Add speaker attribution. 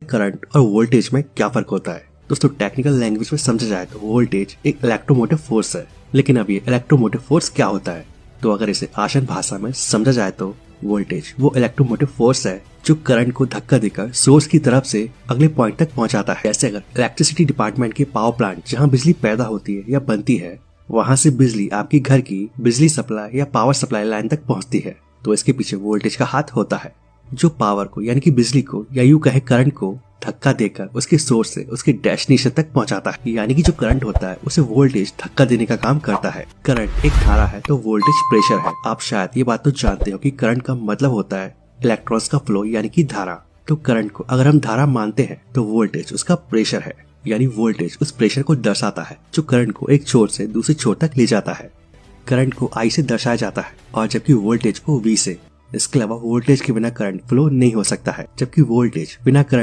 Speaker 1: Current और voltage में क्या फर्क होता है। दोस्तों टेक्निकल लैंग्वेज में समझा जाए तो वोल्टेज एक इलेक्ट्रोमोटिव फोर्स है, लेकिन अब ये इलेक्ट्रोमोटिव फोर्स क्या होता है, तो अगर इसे आसान भाषा में समझा जाए तो वोल्टेज वो इलेक्ट्रोमोटिव फोर्स है जो करंट को धक्का देकर सोर्स की तरफ से अगले पॉइंट तक पहुंचाता है। जैसे अगर इलेक्ट्रिसिटी डिपार्टमेंट के पावर प्लांट जहां बिजली पैदा होती है या बनती है, वहां से बिजली आपकी घर की बिजली सप्लाई या पावर सप्लाई लाइन तक पहुंचती है, तो इसके पीछे वोल्टेज का हाथ होता है जो पावर को यानी कि बिजली को या यूं कहे करंट को धक्का देकर उसके सोर्स से उसके डेस्टिनेशन तक पहुंचाता है। यानी कि जो करंट होता है उसे वोल्टेज धक्का देने का काम करता है। करंट एक धारा है तो वोल्टेज प्रेशर है। आप शायद ये बात तो जानते हो कि करंट का मतलब होता है इलेक्ट्रॉन्स का फ्लो यानी कि धारा। तो करंट को अगर हम धारा मानते हैं तो वोल्टेज उसका प्रेशर है, यानी वोल्टेज उस प्रेशर को दर्शाता है जो करंट को एक छोर से दूसरे छोर तक ले जाता है। करंट को I से दर्शाया जाता है और जबकि वोल्टेज को V से। इसके अलावा वोल्टेज के बिना करंट फ्लो नहीं हो सकता है, जबकि वोल्टेज बिना करंट